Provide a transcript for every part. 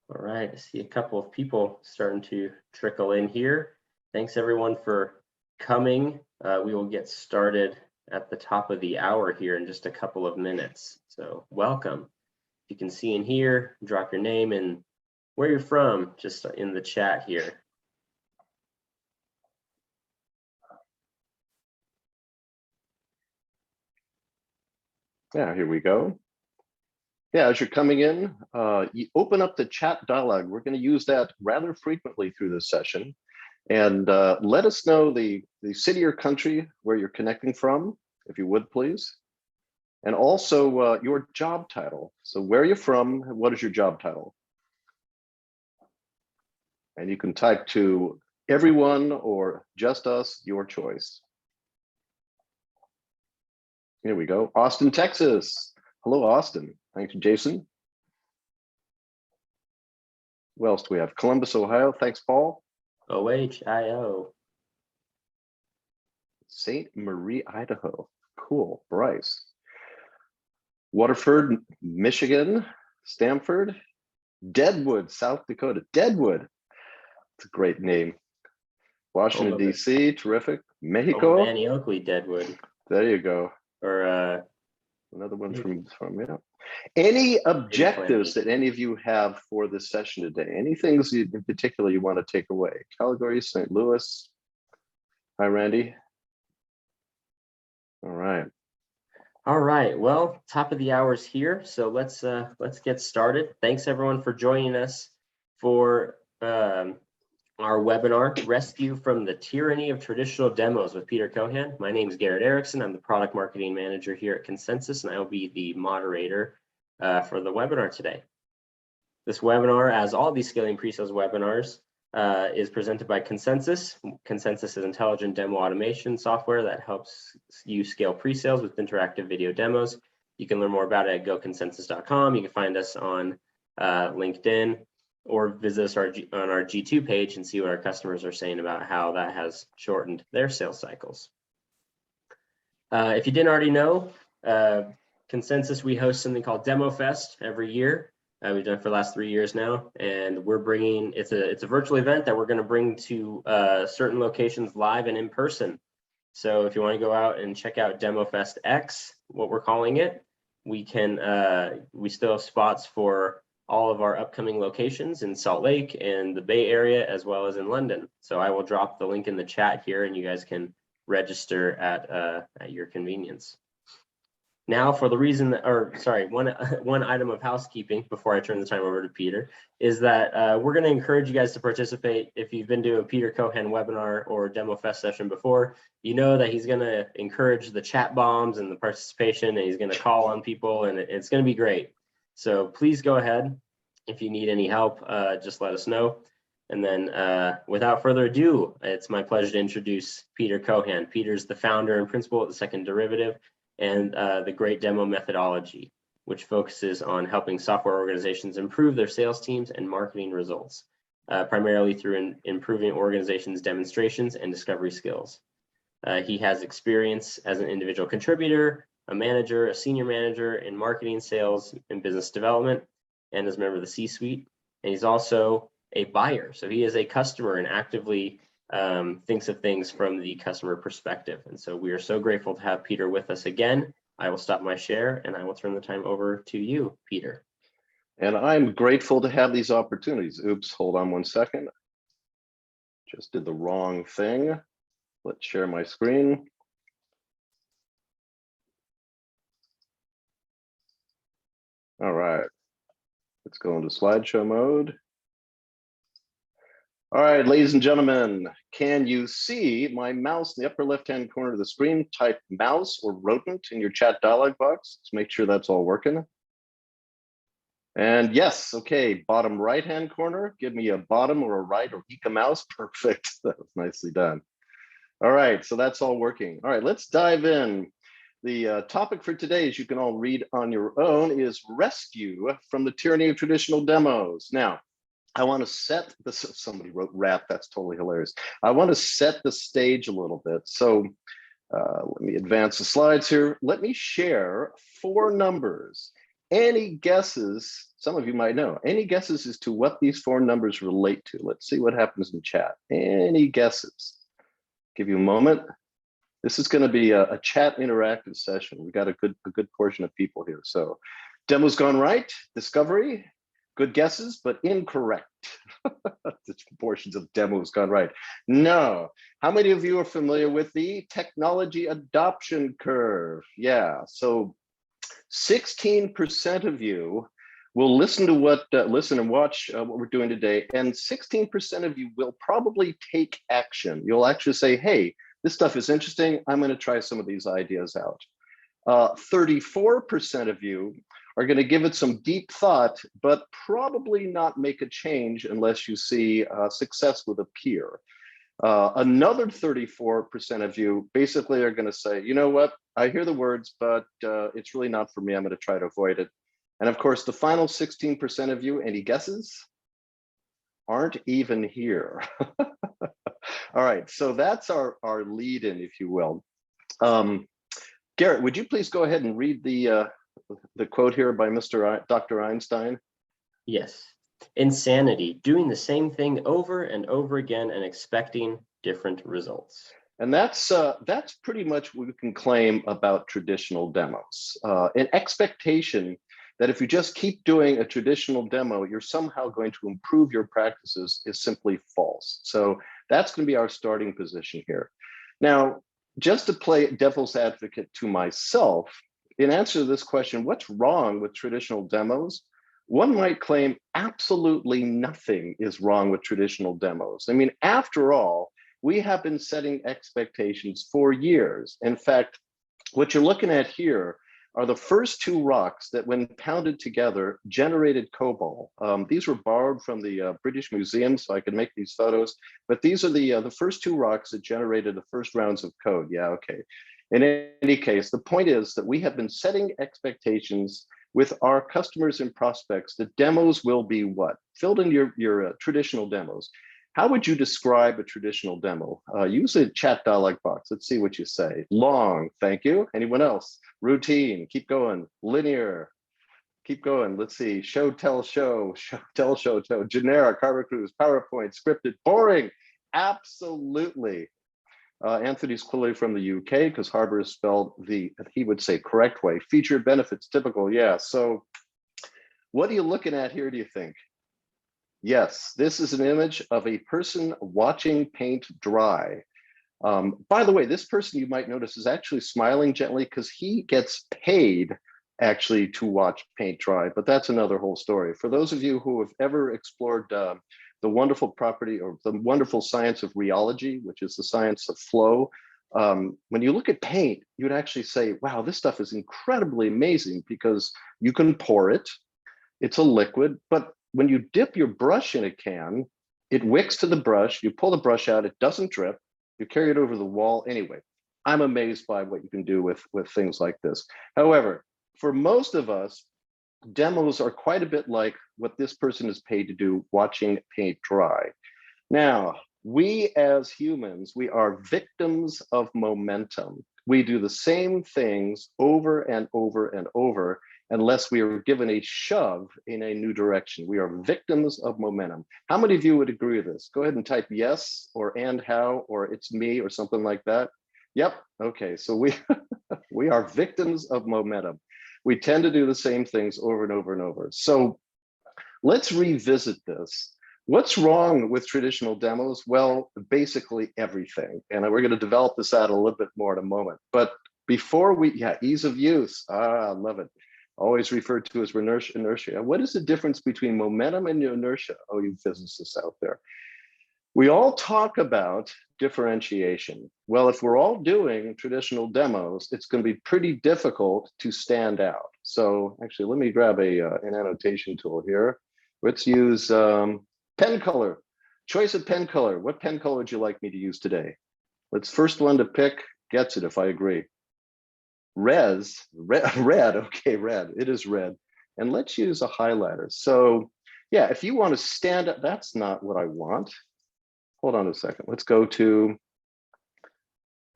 All right, I see a couple of people starting to trickle in here. Thanks everyone for coming. We will get started at the top of the hour here in just a couple of minutes. So welcome. You can see in here, drop your name and where you're from, just in the chat here. Yeah, here we go. Yeah, as you're coming in, you open up the chat dialog. We're going to use that rather frequently through this session. And let us know the city or country where you're connecting from, if you would, please. And also your job title. So where are you from? What is your job title? And you can type to everyone or just us, your choice. Here we go. Austin, Texas. Hello, Austin. Thanks, Jason. What else do we have? Columbus, Ohio. Thanks, Paul. OHIO. St. Marie, Idaho. Cool. Bryce. Waterford, Michigan. Stamford. Deadwood, South Dakota. Deadwood. It's a great name. Washington, D.C. Terrific. Mexico. Manny Oakley, Deadwood. There you go. Or another one from yeah. Any objectives that any of you have for this session today? Any things in particular you want to take away? Calgary, St. Louis. Hi, Randy. All right. All right. Well, top of the hour is here, so let's get started. Thanks everyone for joining us for our webinar, Rescue from the Tyranny of Traditional Demos with Peter Cohan. My name is Garrett Erickson. I'm the Product Marketing Manager here at Consensus, and I will be the moderator for the webinar today. This webinar, as all these scaling pre-sales webinars, is presented by Consensus. Consensus is intelligent demo automation software that helps you scale pre-sales with interactive video demos. You can learn more about it at goconsensus.com. You can find us on LinkedIn, or visit us on our G2 page and see what our customers are saying about how that has shortened their sales cycles. If you didn't already know, Consensus, we host something called Demo Fest every year. We've done it for the last 3 years now, and we're bringing, it's a virtual event that we're going to bring to certain locations live and in person. So if you want to go out and check out Demo Fest X, what we're calling it, we still have spots for all of our upcoming locations in Salt Lake and the Bay Area, as well as in London. So I will drop the link in the chat here, and you guys can register at your convenience. Now, for the reason that, one item of housekeeping before I turn the time over to Peter is that we're going to encourage you guys to participate. If you've been to a Peter Cohan webinar or Demo Fest session before, you know that he's going to encourage the chat bombs and the participation, and he's going to call on people, and it's going to be great. So please go ahead. If you need any help, just let us know. And then without further ado, it's my pleasure to introduce Peter Cohan. Peter's the founder and principal at the Second Derivative and the Great Demo Methodology, which focuses on helping software organizations improve their sales teams and marketing results, primarily through improving organizations' demonstrations and discovery skills. He has experience as an individual contributor, a manager, a senior manager in marketing, sales, and business development, and as a member of the C-suite. And he's also a buyer. So he is a customer and actively thinks of things from the customer perspective. And so we are so grateful to have Peter with us again. I will stop my share and I will turn the time over to you, Peter. And I'm grateful to have these opportunities. Oops, hold on one second. Just did the wrong thing. Let's share my screen. All right, let's go into slideshow mode. All right, ladies and gentlemen, can you see my mouse in the upper left-hand corner of the screen? Type mouse or rodent in your chat dialog box. Let's make sure that's all working. And yes, okay, bottom right-hand corner, give me a bottom or a right or eke a mouse. Perfect, that was nicely done. All right, so that's all working. All right, let's dive in. The topic for today, as you can all read on your own, is rescue from the tyranny of traditional demos. Now, I want to set this, somebody wrote rap, that's totally hilarious. I want to set the stage a little bit. So let me advance the slides here. Let me share 4 numbers. Any guesses? Some of you might know. Any guesses as to what these four numbers relate to? Let's see what happens in chat. Any guesses? Give you a moment. This is going to be a chat interactive session. We've got a good portion of people here. So demo's gone right, discovery, good guesses, but incorrect. The portions of demos gone right. No. How many of you are familiar with the technology adoption curve? Yeah, so 16% of you will listen to listen and watch what we're doing today, and 16% of you will probably take action. You'll actually say, hey, this stuff is interesting. I'm going to try some of these ideas out. 34% of you are going to give it some deep thought, but probably not make a change unless you see success with a peer. Another 34% of you basically are going to say, you know what, I hear the words, but it's really not for me. I'm going to try to avoid it. And of course, the final 16% of you, any guesses? Aren't even here. All right, so that's our lead in, if you will. Garrett, would you please go ahead and read the quote here by Dr. Einstein? Yes. Insanity, doing the same thing over and over again and expecting different results. And that's pretty much what we can claim about traditional demos. An expectation that if you just keep doing a traditional demo, you're somehow going to improve your practices is simply false. So that's going to be our starting position here. Now, just to play devil's advocate to myself, in answer to this question, what's wrong with traditional demos? One might claim absolutely nothing is wrong with traditional demos. I mean, after all, we have been setting expectations for years. In fact, what you're looking at here are the first two rocks that, when pounded together, generated cobalt. These were borrowed from the British Museum, so I could make these photos. But these are the first two rocks that generated the first rounds of code. Yeah, okay. In any case, the point is that we have been setting expectations with our customers and prospects that demos will be what? Filled in your traditional demos. How would you describe a traditional demo? Use a chat dialog box. Let's see what you say. Long, thank you. Anyone else? Routine, keep going. Linear, keep going. Let's see. Show, tell, show. Show, tell, show, tell. Generic, Harbor Cruise, PowerPoint, scripted, boring. Absolutely. Anthony's clearly from the UK because Harbor is spelled he would say, correct way. Featured benefits, typical. Yeah. So what are you looking at here, do you think? Yes, this is an image of a person watching paint dry. By the way, this person, you might notice, is actually smiling gently because he gets paid actually to watch paint dry, but that's another whole story. For those of you who have ever explored the wonderful property or the wonderful science of rheology, which is the science of flow, when you look at paint, you'd actually say, wow, this stuff is incredibly amazing because you can pour it, it's a liquid, but when you dip your brush in a can, it wicks to the brush, you pull the brush out, it doesn't drip, you carry it over the wall. Anyway, I'm amazed by what you can do with things like this. However, for most of us, demos are quite a bit like what this person is paid to do, watching paint dry. Now, we as humans, we are victims of momentum. We do the same things over and over and over unless we are given a shove in a new direction. We are victims of momentum. How many of you would agree with this? Go ahead and type yes or and how or it's me or something like that. Yep. Okay. So we are victims of momentum. We tend to do the same things over and over and over. So let's revisit this. What's wrong with traditional demos? Well, basically everything. And we're going to develop this out a little bit more in a moment. But before ease of use. I love it. Always referred to as inertia. What is the difference between momentum and inertia? Oh, you physicists out there. We all talk about differentiation. Well, if we're all doing traditional demos, it's going to be pretty difficult to stand out. So actually, let me grab an annotation tool here. Let's use pen color. Choice of pen color. What pen color would you like me to use today? Let's first one to pick gets it if I agree. Red, okay, red, it is red. And let's use a highlighter. So yeah, if you want to stand up, that's not what I want. Hold on a second, let's go to,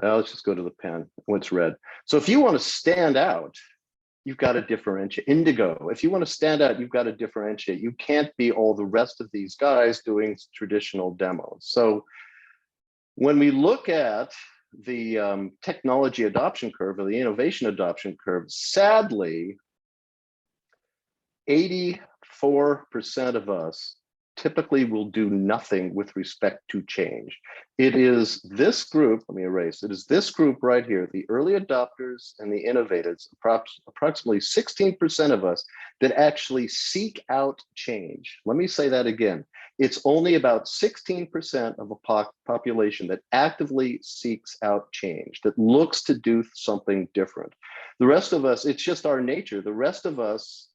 let's just go to the pen, what's red. So if you want to stand out, you've got to differentiate. Indigo, if you want to stand out, you've got to differentiate. You can't be all the rest of these guys doing traditional demos. So when we look at the technology adoption curve or the innovation adoption curve, sadly, 84% of us typically will do nothing with respect to change. It is this group, let me erase, it is this group right here, the early adopters and the innovators, approximately 16% of us that actually seek out change. Let me say that again. It's only about 16% of a population that actively seeks out change, that looks to do something different. The rest of us, it's just our nature. The rest of us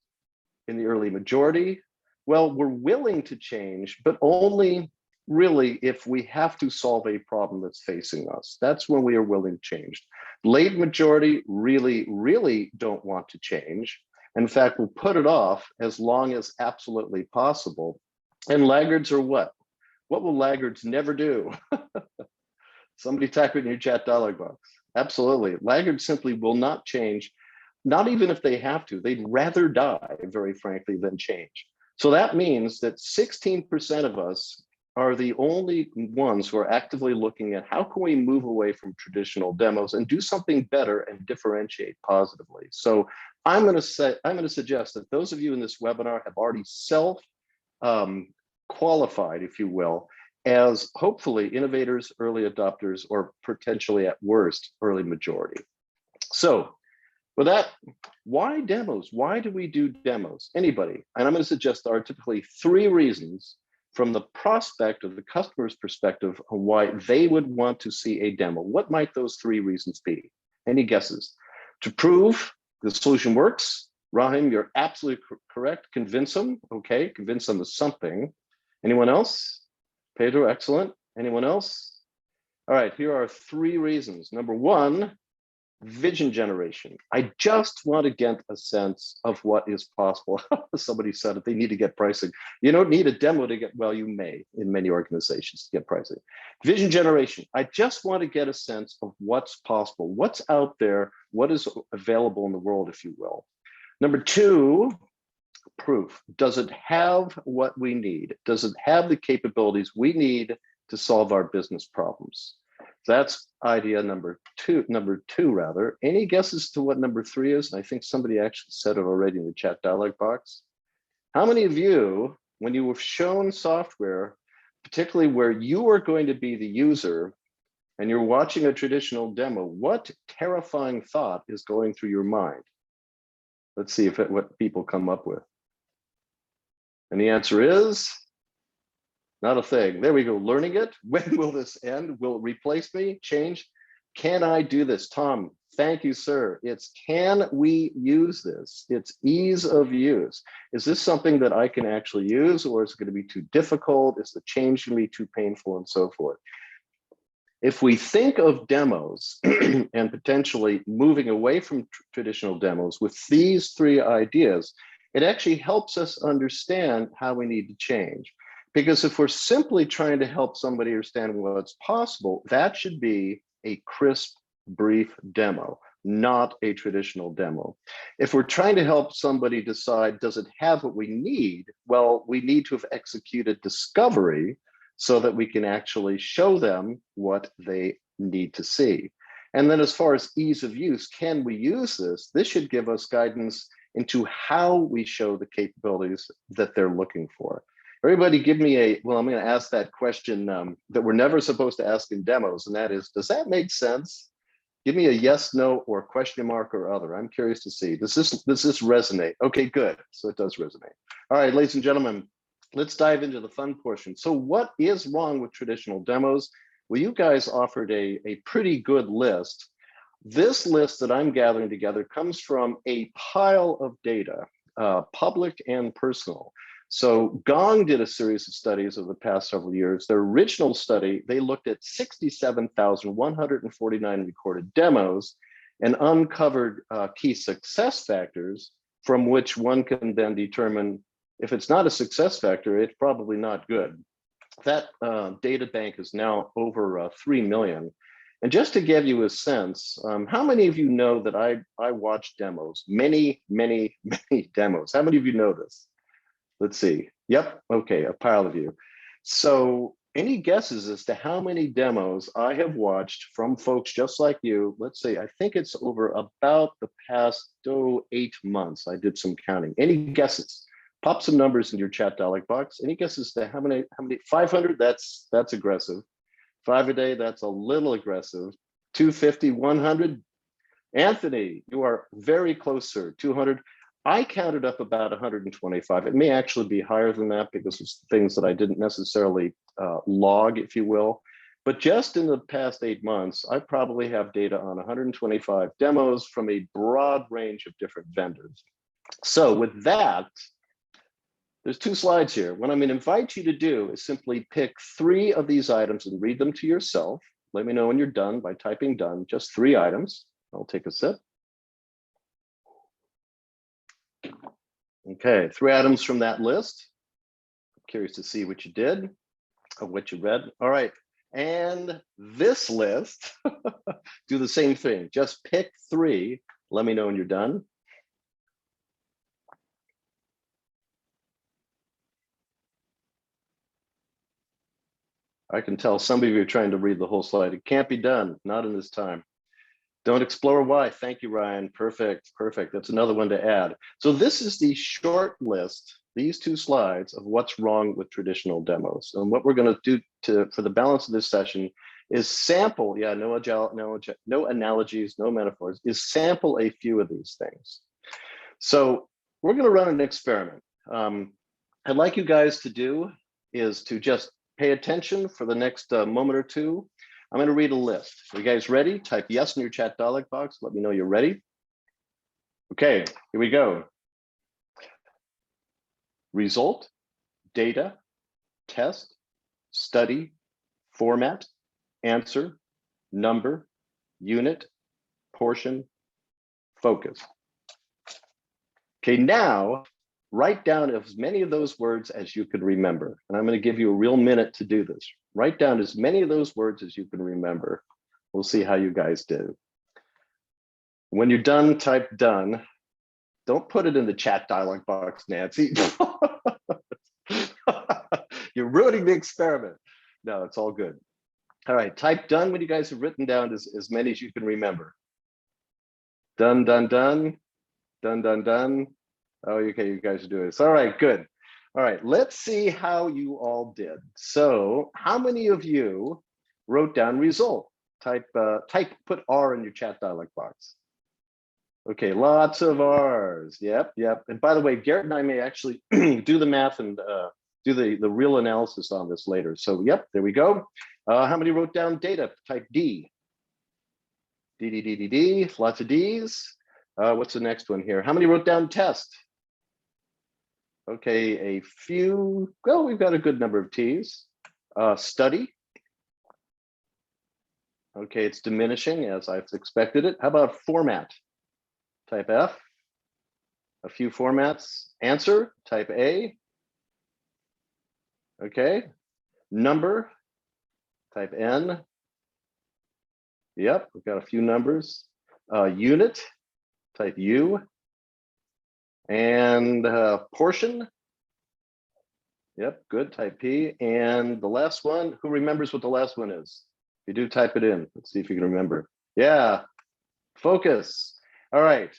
in the early majority, well, we're willing to change, but only really if we have to solve a problem that's facing us. That's when we are willing to change. Late majority really, really don't want to change. In fact, we'll put it off as long as absolutely possible. And laggards are what? What will laggards never do? Somebody type it in your chat dialog box. Absolutely. Laggards simply will not change, not even if they have to. They'd rather die, very frankly, than change. So that means that 16% of us are the only ones who are actively looking at how can we move away from traditional demos and do something better and differentiate positively. So I'm going to suggest that those of you in this webinar have already qualified, if you will, as hopefully innovators, early adopters, or potentially at worst, early majority. So with that, why demos? Why do we do demos? Anybody? And I'm going to suggest there are typically 3 reasons from the prospect of the customer's perspective on why they would want to see a demo. What might those 3 reasons be? Any guesses? To prove the solution works. Rahim, you're absolutely correct. Convince them. Okay, convince them of something. Anyone else? Pedro, excellent. Anyone else? All right, here are 3 reasons. Number 1, vision generation. I just want to get a sense of what is possible. Somebody said it, they need to get pricing. You don't need a demo to get, well, you may in many organizations to get pricing. Vision generation. I just want to get a sense of what's possible, what's out there, what is available in the world, if you will. Number 2, proof. Does it have what we need? Does it have the capabilities we need to solve our business problems? That's idea number two rather. Any guesses to what number 3 is? I think somebody actually said it already in the chat dialog box. How many of you, when you were shown software, particularly where you are going to be the user and you're watching a traditional demo, what terrifying thought is going through your mind? Let's see what people come up with. And the answer is not a thing. There we go, learning it. When will this end? Will it replace me, change? Can I do this? Tom, thank you, sir. It's can we use this? It's ease of use. Is this something that I can actually use, or is it going to be too difficult? Is the change going to be too painful, and so forth? If we think of demos and potentially moving away from traditional demos with these 3 ideas, it actually helps us understand how we need to change. Because if we're simply trying to help somebody understand what's possible, that should be a crisp, brief demo, not a traditional demo. If we're trying to help somebody decide, does it have what we need? Well, we need to have executed discovery so that we can actually show them what they need to see. And then as far as ease of use, can we use this? This should give us guidance into how we show the capabilities that they're looking for. Everybody give me well, I'm going to ask that question that we're never supposed to ask in demos, and that is, does that make sense? Give me a yes, no, or question mark or other. I'm curious to see, does this resonate? Okay, good, so it does resonate. All right, ladies and gentlemen, let's dive into the fun portion. So what is wrong with traditional demos? Well, you guys offered a pretty good list. This list that I'm gathering together comes from a pile of data, public and personal. So Gong did a series of studies over the past several years. Their original study, they looked at 67,149 recorded demos and uncovered key success factors from which one can then determine if it's not a success factor, it's probably not good. That data bank is now over 3 million. And just to give you a sense, how many of you know that I watch demos, many, many, many demos? How many of you know this? Let's see. Yep. Okay, a pile of you. So any guesses as to how many demos I have watched from folks just like you? Let's say, I think it's over about the past 8 months. I did some counting. Any guesses? Pop some numbers in your chat dialog box. Any guesses to how many? 500? That's aggressive. 5 a day, that's a little aggressive. 250, 100. Anthony, you are very close, sir. 200. I counted up about 125. It may actually be higher than that because it's things that I didn't necessarily log, if you will. But just in the past 8 months, I probably have data on 125 demos from a broad range of different vendors. So with that, there's 2 slides here. What I'm going to invite you to do is simply pick 3 of these items and read them to yourself. Let me know when you're done by typing done, just 3 items. I'll take a sip. Okay, 3 items from that list. I'm curious to see what you did, or what you read. All right, and this list, do the same thing. Just pick 3. Let me know when you're done. I can tell some of you are trying to read the whole slide. It can't be done, not in this time. Don't explore why. Thank you, Ryan. Perfect, perfect. That's another one to add. So this is the short list, these 2 slides of what's wrong with traditional demos. And what we're going to do for the balance of this session is sample, no analogies, no metaphors, is sample a few of these things. So we're going to run an experiment. I'd like you guys to do is to just pay attention for the next moment or 2. I'm going to read a list. Are you guys ready? Type yes in your chat dialog box. Let me know you're ready. Okay, here we go. Result, data, test, study, format, answer, number, unit, portion, focus. Okay, now write down as many of those words as you can remember. And I'm going to give you a real minute to do this. Write down as many of those words as you can remember. We'll see how you guys do. When you're done, type done. Don't put it in the chat dialog box, Nancy. You're ruining the experiment. No, it's all good. All right, type done when you guys have written down as many as you can remember. Done, done, done, done, done, done. Oh, okay, you guys are doing this. All right, good. All right, let's see how you all did. So how many of you wrote down result? Put R in your chat dialog box. Okay, lots of R's. Yep, yep. And by the way, Garrett and I may actually do the math and do the real analysis on this later. So yep, there we go. How many wrote down data? Type D. D, D, D, D, D, lots of D's. What's the next one here? How many wrote down test? Okay, a few. Well, we've got a good number of T's. Study. Okay, it's diminishing as I've expected it. How about format? Type F. A few formats. Answer, type A. Okay. Number, type N. Yep, we've got a few numbers. Unit, type U. And portion. Yep, good, type P. And the last one, who remembers what the last one is? If you do, type it in. Let's see if you can remember. Yeah, focus. All right.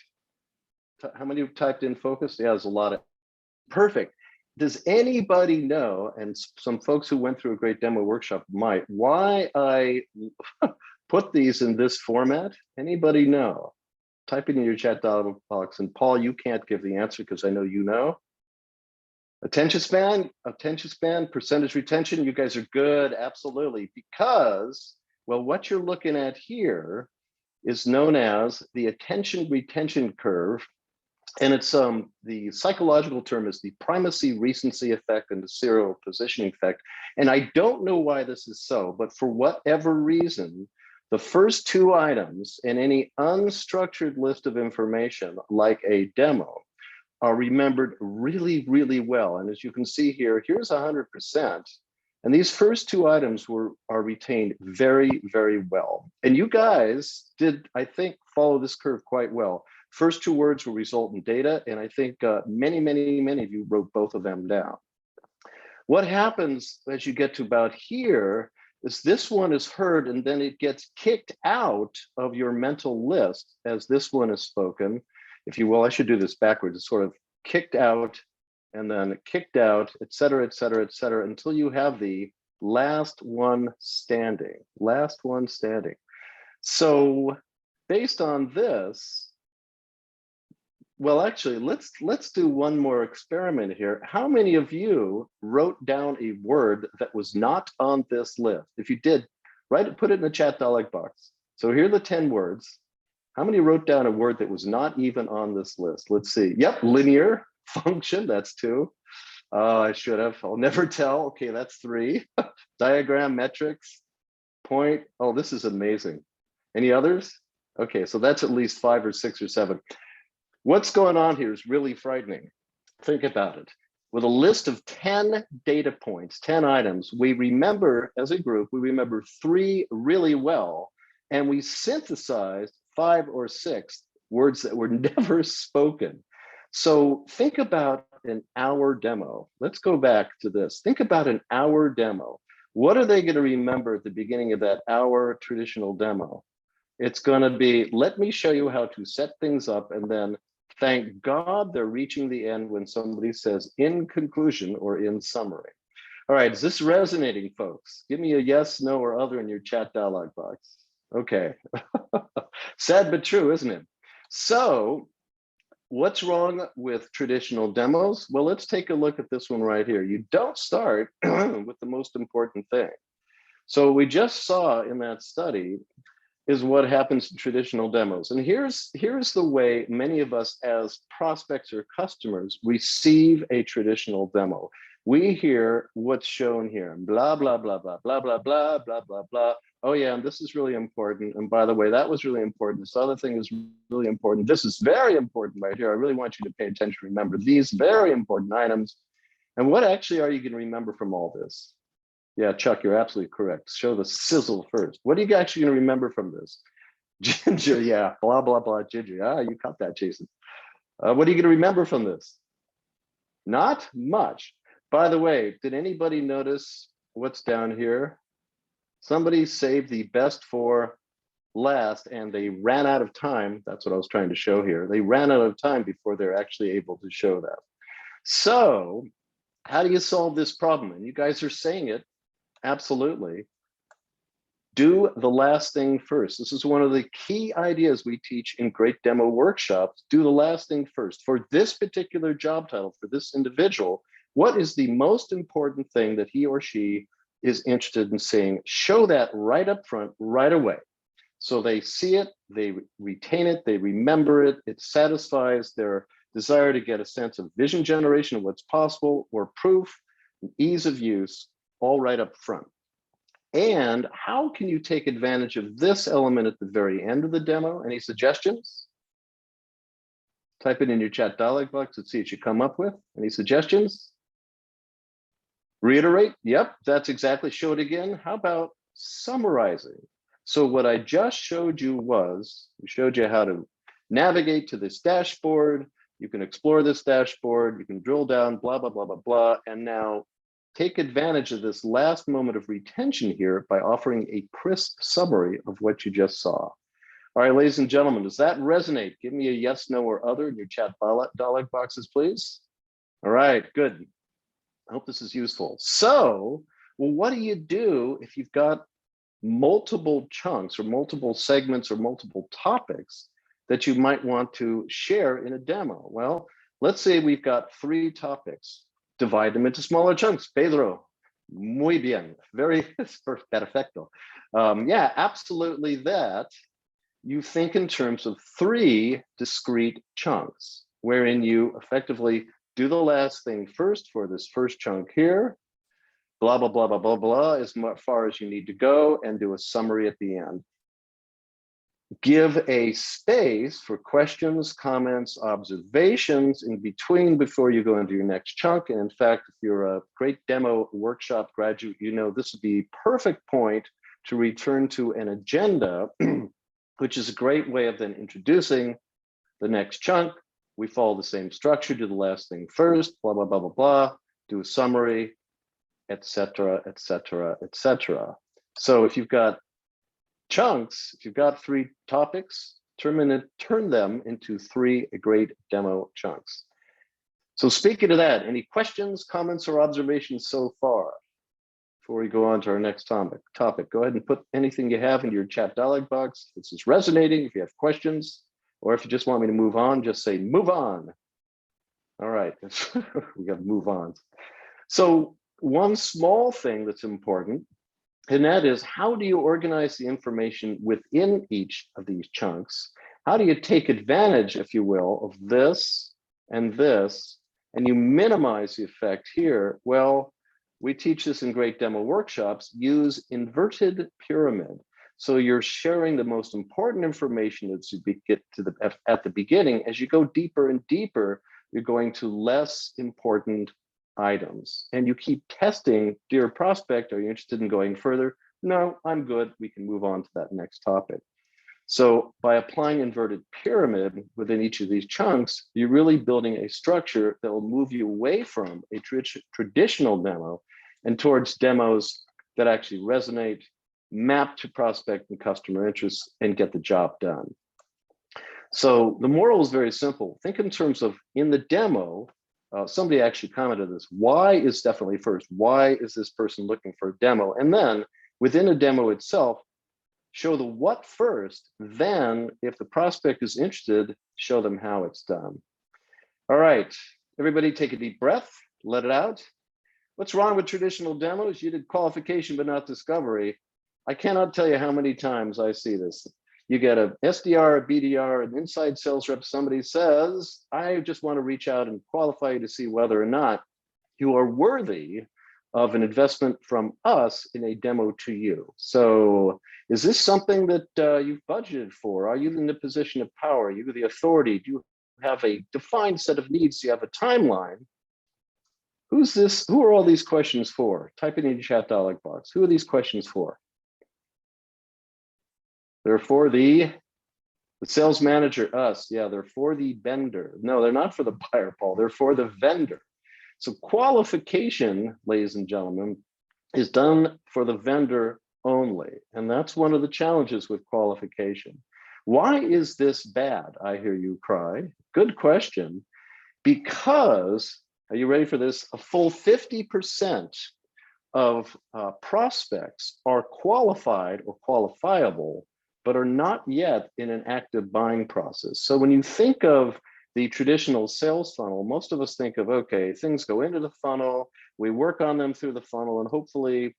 How many have typed in focus? Yeah, there's a lot of. Perfect. Does anybody know, and some folks who went through a great demo workshop might, why I put these in this format? Anybody know? Type it in your chat dialog box. And Paul, you can't give the answer because I know you know. Attention span, percentage retention, you guys are good, absolutely. Because, well, what you're looking at here is known as the attention retention curve. And it's the psychological term is the primacy recency effect and the serial positioning effect. And I don't know why this is so, but for whatever reason, the first 2 items in any unstructured list of information, like a demo, are remembered really, really well. And as you can see here, here's 100%. And these first two items are retained very, very well. And you guys did, I think, follow this curve quite well. First two words will result in data, and I think many, many, many of you wrote both of them down. What happens as you get to about here is this one is heard and then it gets kicked out of your mental list as this one is spoken. If you will, I should do this backwards. It's sort of kicked out and then kicked out, et cetera, et cetera, et cetera, until you have the last one standing, last one standing. So based on this, well, actually, let's do one more experiment here. How many of you wrote down a word that was not on this list? If you did, put it in the chat dialog box. So here are the 10 words. How many wrote down a word that was not even on this list? Let's see. Yep, linear function, that's 2. I should have, I'll never tell. Okay, that's 3. Diagram, metrics, point. Oh, this is amazing. Any others? Okay, so that's at least 5 or 6 or 7. What's going on here is really frightening. Think about it. With a list of 10 data points, 10 items, we remember as a group, we remember 3 really well, and we synthesized 5 or 6 words that were never spoken. So think about an hour demo. Let's go back to this. Think about an hour demo. What are they going to remember at the beginning of that hour traditional demo? It's going to be, let me show you how to set things up, and then thank God they're reaching the end when somebody says in conclusion or in summary. All right, is this resonating, folks? Give me a yes, no, or other in your chat dialog box. Okay. Sad but true, isn't it? So what's wrong with traditional demos? Well, let's take a look at this one right here. You don't start with the most important thing. So we just saw in that study is what happens in traditional demos. And here's the way many of us as prospects or customers receive a traditional demo. We hear what's shown here, blah, blah, blah, blah, blah, blah, blah, blah, blah, blah. Oh yeah, and this is really important. And by the way, that was really important. This other thing is really important. This is very important right here. I really want you to pay attention, remember these very important items. And what actually are you gonna remember from all this? Yeah, Chuck, you're absolutely correct. Show the sizzle first. What are you actually going to remember from this? Ginger, yeah, blah, blah, blah, ginger. Ah, you caught that, Jason. What are you going to remember from this? Not much. By the way, did anybody notice what's down here? Somebody saved the best for last and they ran out of time. That's what I was trying to show here. They ran out of time before they're actually able to show that. So how do you solve this problem? And you guys are saying it. Absolutely. Do the last thing first. This is one of the key ideas we teach in great demo workshops. Do the last thing first. For this particular job title, for this individual, what is the most important thing that he or she is interested in seeing? Show that right up front, right away. So they see it, they retain it, they remember it, it satisfies their desire to get a sense of vision generation of what's possible, or proof, ease of use, all right up front. And how can you take advantage of this element at the very end of the demo? Any suggestions? Type it in your chat dialog box. Let's see what you come up with. Any suggestions? Reiterate. Yep, that's exactly. Show it again. How about summarizing? So what I just showed you was, we showed you how to navigate to this dashboard. You can explore this dashboard. You can drill down, blah, blah, blah, blah, blah. And now take advantage of this last moment of retention here by offering a crisp summary of what you just saw. All right, ladies and gentlemen, does that resonate? Give me a yes, no, or other in your chat dialog boxes, please. All right, good. I hope this is useful. So, well, what do you do if you've got multiple chunks or multiple segments or multiple topics that you might want to share in a demo? Well, let's say we've got 3 topics. Divide them into smaller chunks. Pedro, muy bien, very perfecto. Yeah, absolutely that. You think in terms of 3 discrete chunks, wherein you effectively do the last thing first for this first chunk here, blah, blah, blah, blah, blah, blah, as far as you need to go, and do a summary at the end. give a space for questions, comments, observations in between before you go into your next chunk. And in fact, if you're a great demo workshop graduate, you know this would be a perfect point to return to an agenda, which is a great way of then introducing the next chunk. We follow the same structure, do the last thing first, blah, blah, blah, blah, blah, do a summary, etc., etc., etc. So if you've got chunks, if you've got 3 topics, turn them into 3 great demo chunks. So speaking of that, any questions, comments, or observations so far? Before we go on to our next topic, go ahead and put anything you have into your chat dialog box. If this is resonating, if you have questions, or if you just want me to move on, just say move on. All right, we got to move on. So one small thing that's important, and that is, how do you organize the information within each of these chunks? How do you take advantage, if you will, of this, and you minimize the effect here? Well, we teach this in great demo workshops. Use inverted pyramid. So you're sharing the most important information as you get to at the beginning. As you go deeper and deeper, you're going to less important items. And you keep testing, dear prospect, are you interested in going further? No, I'm good. We can move on to that next topic. So by applying inverted pyramid within each of these chunks, you're really building a structure that will move you away from a traditional demo and towards demos that actually resonate, map to prospect and customer interests, and get the job done. So the moral is very simple. Think in terms of, in the demo, somebody actually commented this, why is definitely first, why is this person looking for a demo? And then within a demo itself, show the what first, then if the prospect is interested, show them how it's done. All right, everybody take a deep breath, let it out. What's wrong with traditional demos? You did qualification, but not discovery. I cannot tell you how many times I see this. You get a SDR, a BDR, an inside sales rep, somebody says, I just want to reach out and qualify you to see whether or not you are worthy of an investment from us in a demo to you. So is this something that you've budgeted for? Are you in the position of power? Are you the authority? Do you have a defined set of needs? Do you have a timeline? Who's this? Who are all these questions for? Type it in the chat dialog box. Who are these questions for? They're for the sales manager, us. Yeah, they're for the vendor. No, they're not for the buyer, Paul. They're for the vendor. So qualification, ladies and gentlemen, is done for the vendor only. And that's one of the challenges with qualification. Why is this bad? I hear you cry. Good question. Because, are you ready for this? A full 50% of prospects are qualified or qualifiable, but are not yet in an active buying process. So when you think of the traditional sales funnel, most of us think of, okay, things go into the funnel, we work on them through the funnel, and hopefully,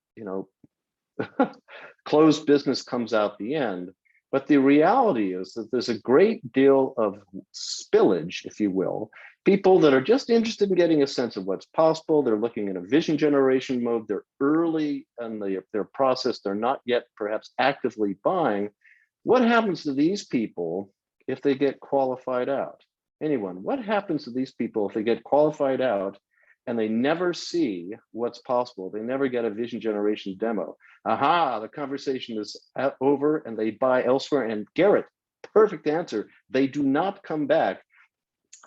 closed business comes out the end. But the reality is that there's a great deal of spillage, if you will, people that are just interested in getting a sense of what's possible. They're looking in a vision generation mode. They're early in their process. They're not yet perhaps actively buying. What happens to these people if they get qualified out? Anyone, what happens to these people if they get qualified out and they never see what's possible? They never get a vision generation demo. Aha, the conversation is over and they buy elsewhere. And Garrett, perfect answer. They do not come back.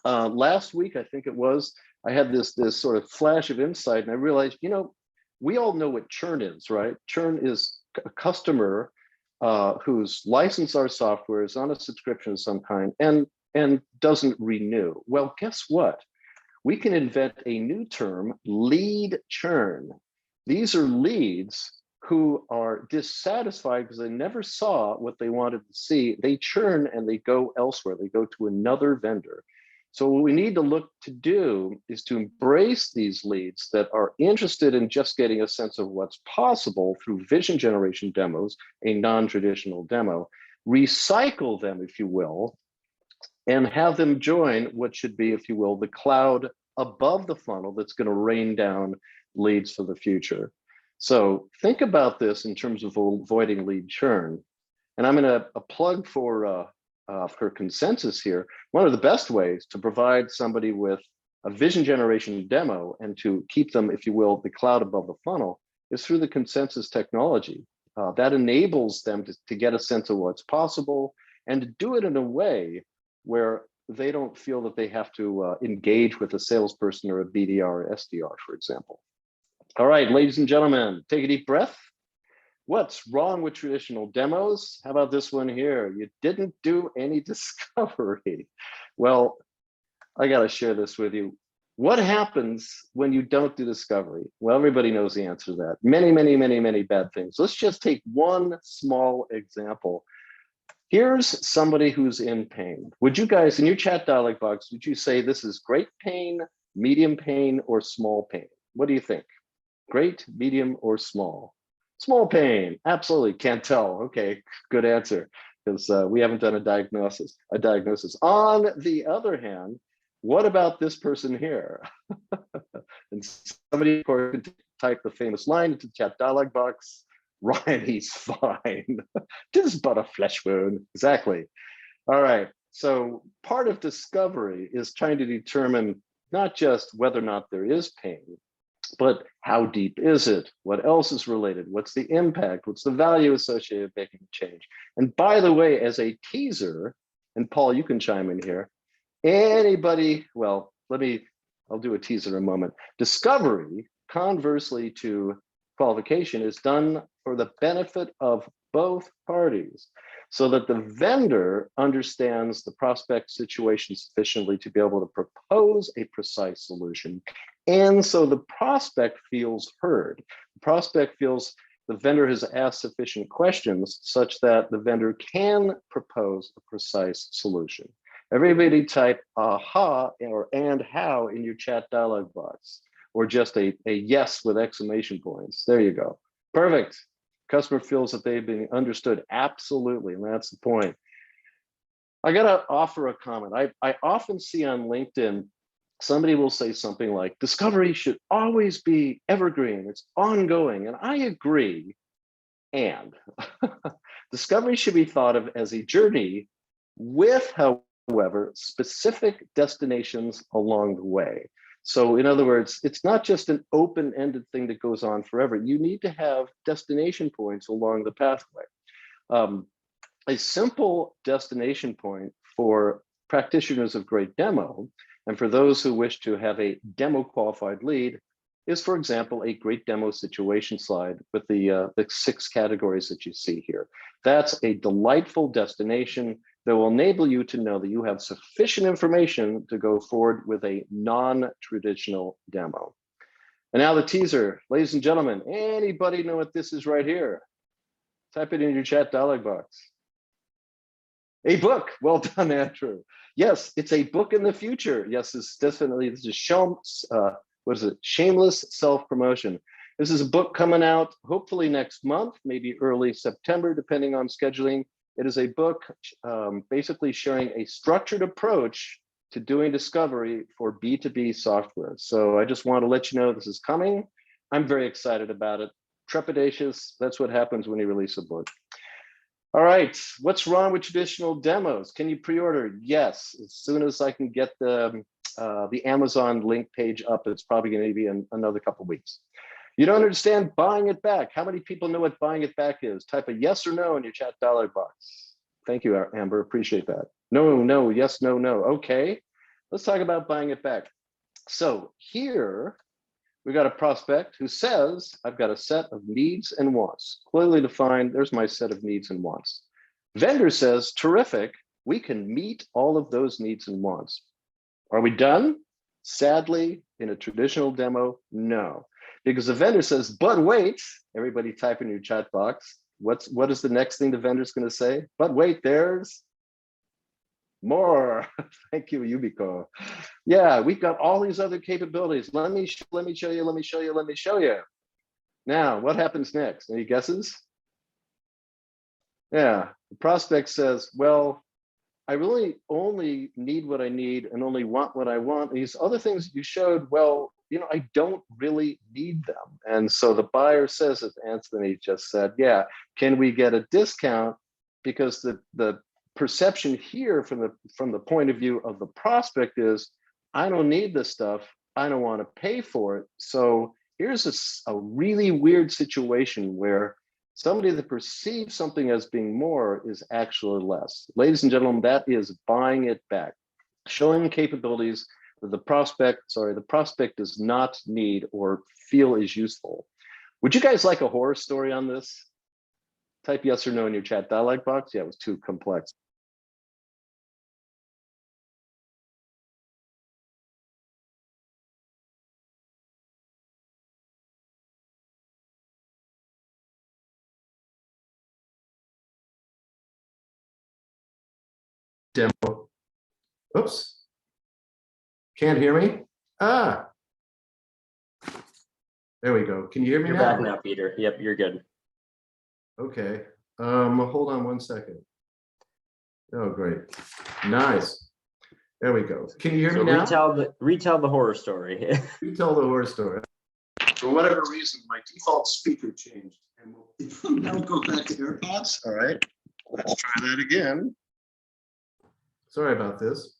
Last week, I think it was, I had this sort of flash of insight and I realized, we all know what churn is, right? Churn is a customer who's licensed our software, is on a subscription of some kind, and doesn't renew. Well, guess what? We can invent a new term, lead churn. These are leads who are dissatisfied because they never saw what they wanted to see. They churn and they go elsewhere. They go to another vendor. So what we need to look to do is to embrace these leads that are interested in just getting a sense of what's possible through vision generation demos, a non-traditional demo, recycle them, if you will, and have them join what should be, if you will, the cloud above the funnel that's going to rain down leads for the future. So think about this in terms of avoiding lead churn. And I'm going to a plug for consensus here. One of the best ways to provide somebody with a vision generation demo and to keep them, if you will, the cloud above the funnel is through the consensus technology. That enables them to get a sense of what's possible and to do it in a way where they don't feel that they have to engage with a salesperson or a BDR or SDR, for example. All right, ladies and gentlemen, take a deep breath. What's wrong with traditional demos? How about this one here? You didn't do any discovery. Well, I got to share this with you. What happens when you don't do discovery? Well, everybody knows the answer to that. Many, many, many, many bad things. Let's just take one small example. Here's somebody who's in pain. Would you guys, in your chat dialog box, would you say this is great pain, medium pain, or small pain? What do you think? Great, medium, or small? Small pain, absolutely, can't tell. Okay, good answer, because we haven't done a diagnosis. On the other hand, what about this person here? And somebody, of course, could type the famous line into the chat dialog box. Ryan, he's fine. This is but a flesh wound. Exactly. All right. So part of discovery is trying to determine not just whether or not there is pain, but how deep is it? What else is related? What's the impact? What's the value associated with making a change? And by the way, as a teaser, and Paul, you can chime in here, anybody, well, I'll do a teaser in a moment. Discovery, conversely to qualification, is done for the benefit of both parties so that the vendor understands the prospect situation sufficiently to be able to propose a precise solution. And so the prospect feels heard. The prospect feels the vendor has asked sufficient questions such that the vendor can propose a precise solution. Everybody type aha or and how in your chat dialog box, or just a yes with exclamation points. There you go. Perfect. Customer feels that they've been understood. Absolutely, and that's the point. I gotta offer a comment. I often see on LinkedIn, somebody will say something like, discovery should always be evergreen, it's ongoing, and I agree. And discovery should be thought of as a journey with, however, specific destinations along the way. So in other words, it's not just an open-ended thing that goes on forever. You need to have destination points along the pathway. A simple destination point for practitioners of great demo, and for those who wish to have a demo qualified lead, is, for example, a great demo situation slide with the 6 categories that you see here. That's a delightful destination that will enable you to know that you have sufficient information to go forward with a non-traditional demo. And now the teaser. Ladies and gentlemen, anybody know what this is right here? Type it in your chat dialog box. A book. Well done, Andrew. Yes, it's a book in the future. Yes, it's definitely, this is shameless self-promotion. This is a book coming out hopefully next month, maybe early September, depending on scheduling. It is a book basically sharing a structured approach to doing discovery for B2B software. So I just want to let you know this is coming. I'm very excited about it. Trepidatious, that's what happens when you release a book. All right, what's wrong with traditional demos? Can you pre-order? Yes, as soon as I can get the Amazon link page up, it's probably going to be in another couple of weeks. You don't understand buying it back. How many people know what buying it back is? Type a yes or no in your chat dialog box. Thank you, Amber, appreciate that. No, no, yes, no, no. Okay, let's talk about buying it back. So here, we got a prospect who says, I've got a set of needs and wants. Clearly defined, there's my set of needs and wants. Vendor says, terrific, we can meet all of those needs and wants. Are we done? Sadly, in a traditional demo, no. Because the vendor says, but wait, everybody type in your chat box. What is the next thing the vendor's gonna say? But wait, there's more. Thank you, Yubiko. Yeah, we've got all these other capabilities. Let me show you. Now, what happens next? Any guesses? Yeah, the prospect says, well, I really only need what I need and only want what I want. These other things you showed, well, I don't really need them. And so the buyer says, as Anthony just said, yeah, can we get a discount because the perception here from the point of view of the prospect is, I don't need this stuff. I don't want to pay for it. So here's a really weird situation where somebody that perceives something as being more is actually less. Ladies and gentlemen, that is buying it back, showing capabilities that the prospect does not need or feel is useful. Would you guys like a horror story on this? Type yes or no in your chat dialog box. Yeah, it was too complex. Demo. Oops. Can't hear me? Ah. There we go. Can you hear me You're now? back now, Peter. Yep, you're good. Okay. Hold on one second. Oh, great. Nice. There we go. Can you hear So me now? retell the horror story. You tell the horror story. For whatever reason, my default speaker changed. And we'll now go back to AirPods. All right, let's try that again. Sorry about this.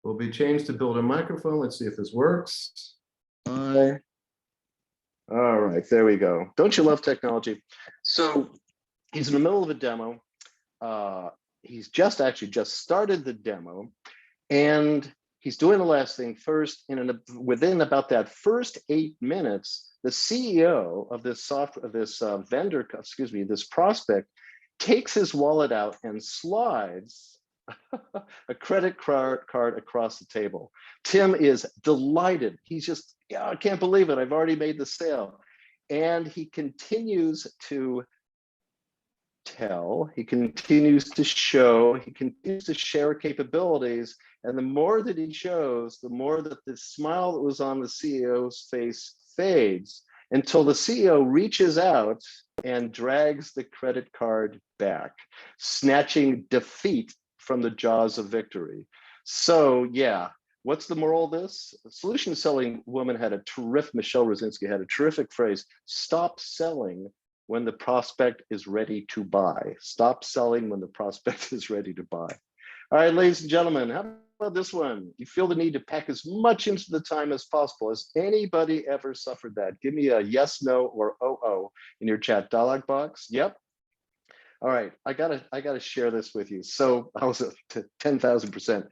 Will be changed to build a microphone. Let's see if this works. All right, there we go. Don't you love technology? So he's in the middle of a demo. He's just started the demo, and he's doing the last thing first. Within about that first 8 minutes, the CEO of this this prospect takes his wallet out and slides a credit card across the table. Tim is delighted. He's just, yeah, I can't believe it. I've already made the sale. And he continues to tell, he continues to show, he continues to share capabilities. And the more that he shows, the more that the smile that was on the CEO's face fades, until the CEO reaches out and drags the credit card back, snatching defeat from the jaws of victory. So yeah, what's the moral of this? A solution selling woman had a terrific, Michelle Rosinski had a terrific phrase: stop selling when the prospect is ready to buy. Stop selling when the prospect is ready to buy. All right, ladies and gentlemen, how about this one? You feel the need to pack as much into the time as possible. Has anybody ever suffered that? Give me a yes, no, or oh in your chat dialog box. Yep. All right, I gotta share this with you. So I was at 10,000%.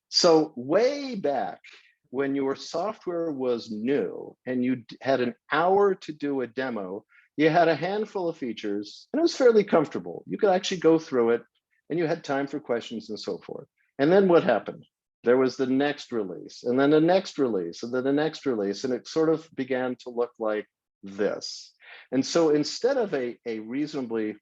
So way back when your software was new and you had an hour to do a demo, you had a handful of features and it was fairly comfortable. You could actually go through it and you had time for questions and so forth. And then what happened? There was the next release, and then the next release, and then the next release, and it sort of began to look like this. And so instead of a reasonably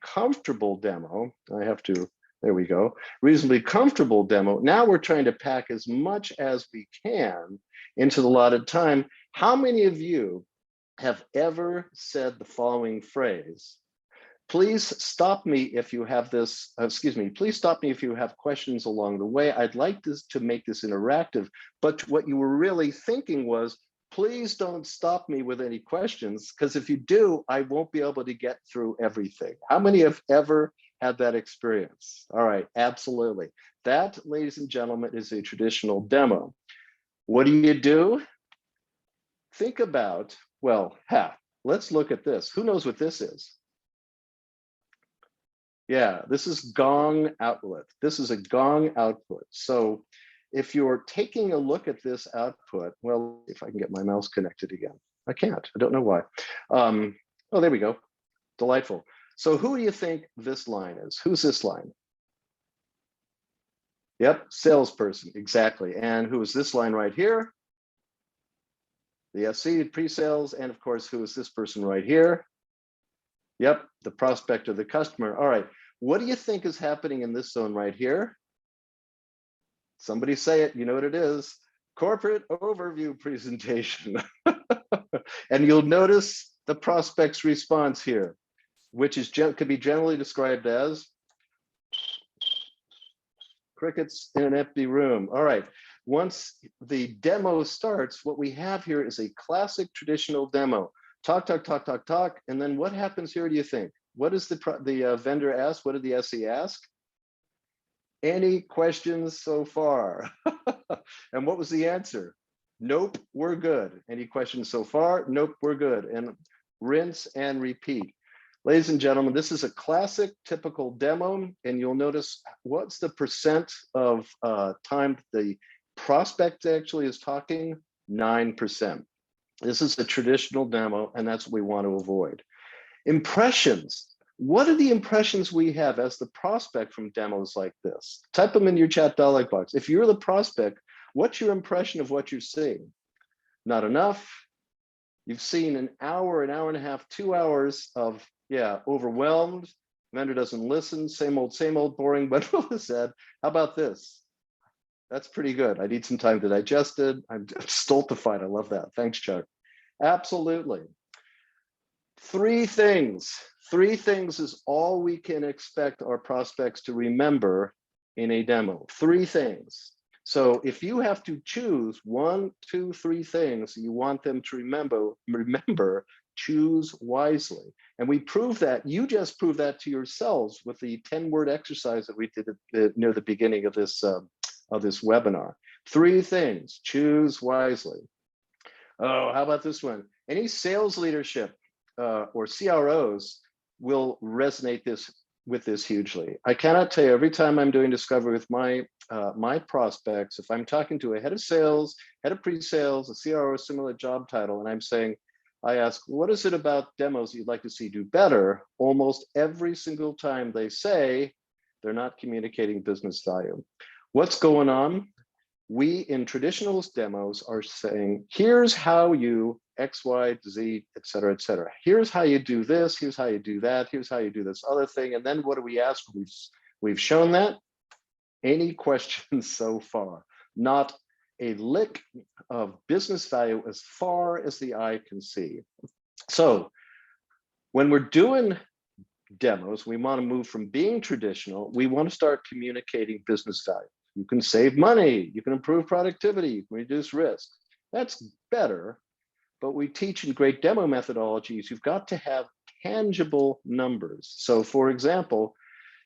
comfortable demo, there we go, reasonably comfortable demo, now we're trying to pack as much as we can into the allotted time. How many of you have ever said the following phrase? Please stop me if you have this, please stop me if you have questions along the way. I'd like this to make this interactive, but what you were really thinking was, please don't stop me with any questions, because if you do, I won't be able to get through everything. How many have ever had that experience? All right, absolutely. That, ladies and gentlemen, is a traditional demo. What do? Think about, well, let's look at this. Who knows what this is? Yeah, this is gong outlet. This is a gong output. So if you're taking a look at this output, well, if I can get my mouse connected again. I can't, I don't know why. Oh, there we go, delightful. So who do you think this line is? Who's this line? Yep, salesperson, exactly. And who is this line right here? The SC, pre-sales, and of course, who is this person right here? Yep, the prospect or the customer. All right, what do you think is happening in this zone right here? Somebody say it, you know what it is. Corporate overview presentation. And you'll notice the prospect's response here, which is could be generally described as crickets in an empty room. All right, once the demo starts, what we have here is a classic traditional demo. Talk, talk, talk, talk, talk. And then what happens here, do you think? what does the vendor ask? What did the SE ask? Any questions so far? And what was the answer? Nope, we're good. Any questions so far? Nope, we're good. And rinse and repeat. Ladies and gentlemen, this is a classic typical demo, and you'll notice what's the percent of time the prospect actually is talking? 9%. This is a traditional demo, and that's what we want to avoid. Impressions. What are the impressions we have as the prospect from demos like this? Type them in your chat dialog box. If you're the prospect, what's your impression of what you're seeing? Not enough. You've seen an hour and a half, 2 hours of, yeah, overwhelmed. Vendor doesn't listen. Same old, boring. But what was said? How about this? That's pretty good. I need some time to digest it. I'm stultified. I love that. Thanks, Chuck. Absolutely. Three things is all we can expect our prospects to remember in a demo. 3 things. So if you have to choose 1, 2, 3 things you want them to remember, choose wisely. And we prove that, you just proved that to yourselves with the 10-word exercise that we did near the beginning of this webinar. 3 things, choose wisely. Oh, how about this one? Any sales leadership or CROs will resonate with this hugely. I cannot tell you, every time I'm doing discovery with my prospects, if I'm talking to a head of sales, head of pre-sales, a CRO, similar job title, and I'm saying, I ask, what is it about demos you'd like to see do better? Almost every single time they say they're not communicating business value. What's going on? We in traditional demos are saying, here's how you X, Y, Z, et cetera, et cetera. Here's how you do this, here's how you do that, here's how you do this other thing. And then what do we ask? We've shown that. Any questions so far? Not a lick of business value as far as the eye can see. So when we're doing demos, we want to move from being traditional, we want to start communicating business value. You can save money, you can improve productivity, you can reduce risk. That's better, but we teach in great demo methodologies, you've got to have tangible numbers. So for example,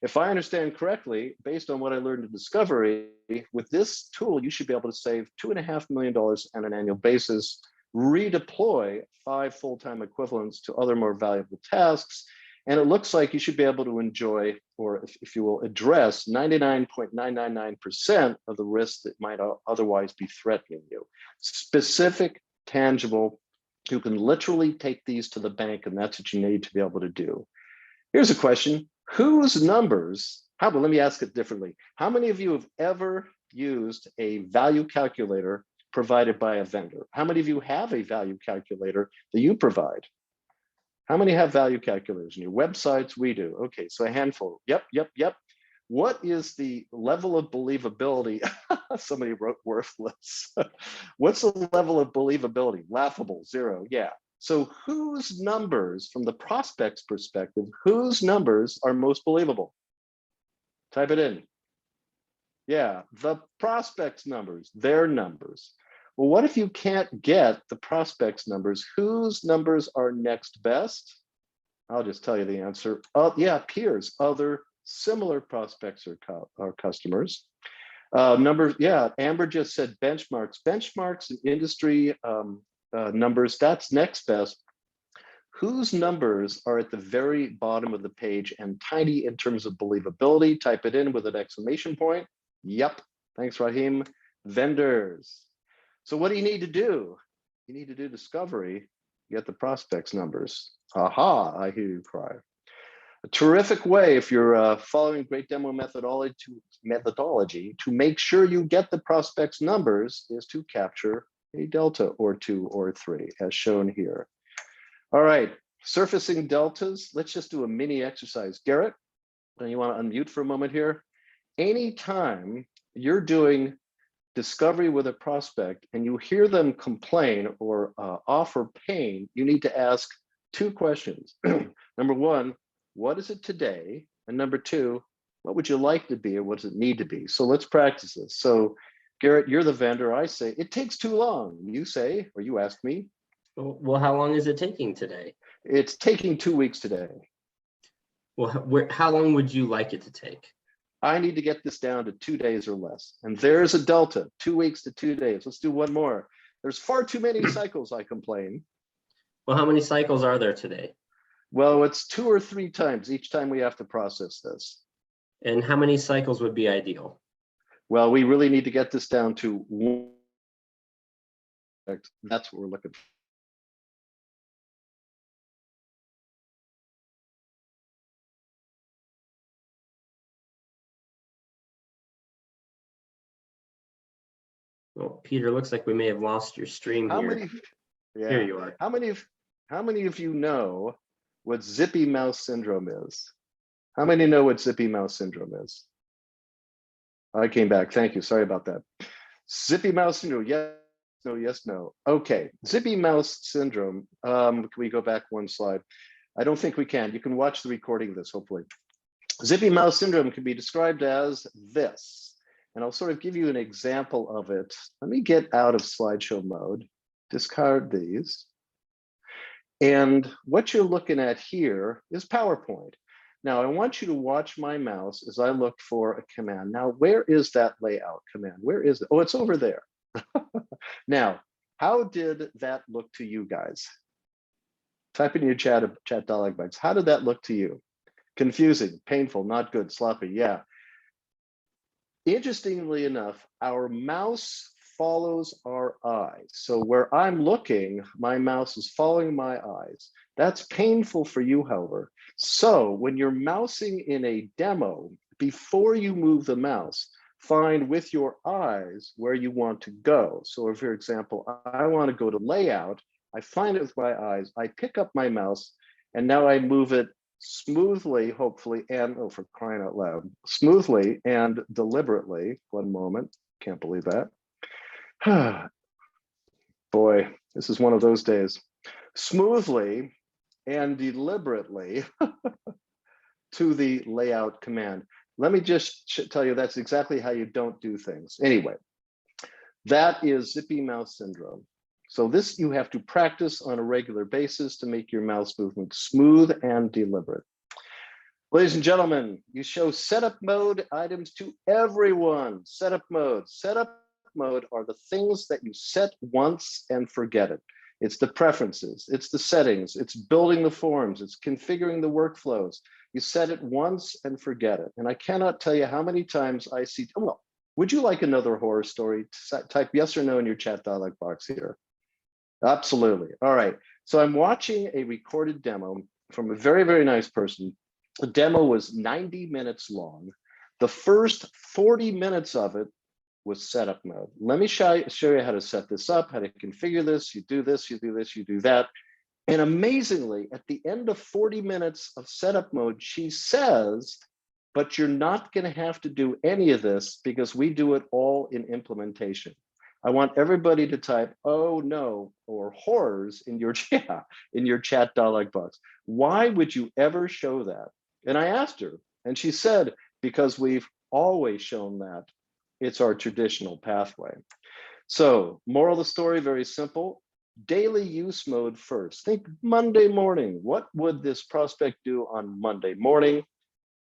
if I understand correctly, based on what I learned in discovery, with this tool, you should be able to save $2.5 million on an annual basis, redeploy 5 full-time equivalents to other more valuable tasks, and it looks like you should be able to enjoy, or if you will, address 99.999% of the risks that might otherwise be threatening you. Specific, tangible, you can literally take these to the bank, and that's what you need to be able to do. Here's a question. Whose numbers, let me ask it differently. How many of you have ever used a value calculator provided by a vendor? How many of you have a value calculator that you provide? How many have value calculators in your websites? We do. Okay, so a handful. Yep. What is the level of believability? Somebody wrote worthless. What's the level of believability? Laughable, 0. Yeah. So whose numbers, from the prospect's perspective, whose numbers are most believable? Type it in. Yeah, the prospect's numbers, their numbers. Well, what if you can't get the prospect's numbers? Whose numbers are next best? I'll just tell you the answer. Yeah, peers, other similar prospects or customers. Numbers, yeah, Amber just said benchmarks. Benchmarks and industry numbers, that's next best. Whose numbers are at the very bottom of the page and tiny in terms of believability? Type it in with an exclamation point. Yep, thanks, Raheem. Vendors. So what do you need to do? You need to do discovery, get the prospects numbers. Aha, I hear you cry. A terrific way, if you're following great demo methodology to make sure you get the prospects numbers, is to capture a delta or 2 or 3 as shown here. All right, surfacing deltas. Let's just do a mini exercise. Garrett, you want to unmute for a moment here? Anytime you're doing discovery with a prospect and you hear them complain or offer pain, you need to ask 2 questions. Number 1, what is it today? And number 2, what would you like to be or what does it need to be? So let's practice this. So Garrett, you're the vendor. I say, it takes too long. You say, or you ask me. Well, how long is it taking today? It's taking 2 weeks today. Well, how long would you like it to take? I need to get this down to 2 days or less. And there's a delta, 2 weeks to 2 days. Let's do one more. There's far too many cycles, I complain. Well, how many cycles are there today? Well, it's 2 or 3 times each time we have to process this. And how many cycles would be ideal? Well, we really need to get this down to 1. That's what we're looking for. Well, Peter, looks like we may have lost your stream How here. many? Yeah. Here you are. How many of you know what zippy mouse syndrome is? How many know what zippy mouse syndrome is? I came back. Thank you. Sorry about that. Zippy mouse syndrome. Yes, no, yes, no. Okay. Zippy mouse syndrome. Can we go back one slide? I don't think we can. You can watch the recording of this, hopefully. Zippy mouse syndrome can be described as this. And I'll sort of give you an example of it. Let me get out of slideshow mode, discard these. And what you're looking at here is PowerPoint. Now, I want you to watch my mouse as I look for a command. Now, where is that layout command? Where is it? Oh, it's over there. Now, how did that look to you guys? Type in your chat dialog box. How did that look to you? Confusing, painful, not good, sloppy, yeah. Interestingly enough, our mouse follows our eyes. So where I'm looking, my mouse is following my eyes. That's painful for you, however. So when you're mousing in a demo, before you move the mouse, find with your eyes where you want to go. So if, for example, I want to go to layout, I find it with my eyes, I pick up my mouse, and now I move it smoothly, hopefully, and oh, for crying out loud, smoothly and deliberately. One moment, can't believe that. Boy, this is one of those days. Smoothly and deliberately to the layout command. Let me just tell you that's exactly how you don't do things. Anyway, that is zippy mouse syndrome. So this you have to practice on a regular basis to make your mouse movement smooth and deliberate. Ladies and gentlemen, you show setup mode items to everyone. Setup mode. Setup mode are the things that you set once and forget it. It's the preferences, it's the settings, it's building the forms, it's configuring the workflows. You set it once and forget it. And I cannot tell you how many times I see, oh, well, would you like another horror story? Type yes or no in your chat dialog box here. Absolutely. All right. So I'm watching a recorded demo from a very, very nice person. The demo was 90 minutes long. The first 40 minutes of it was setup mode. Let me show you how to set this up, how to configure this. You do this, you do this, you do that. And amazingly, at the end of 40 minutes of setup mode, she says, but you're not going to have to do any of this because we do it all in implementation. I want everybody to type, oh no, or horrors in your chat dialog box. Why would you ever show that? And I asked her, and she said, because we've always shown that. It's our traditional pathway. So moral of the story, very simple. Daily use mode first. Think Monday morning. What would this prospect do on Monday morning?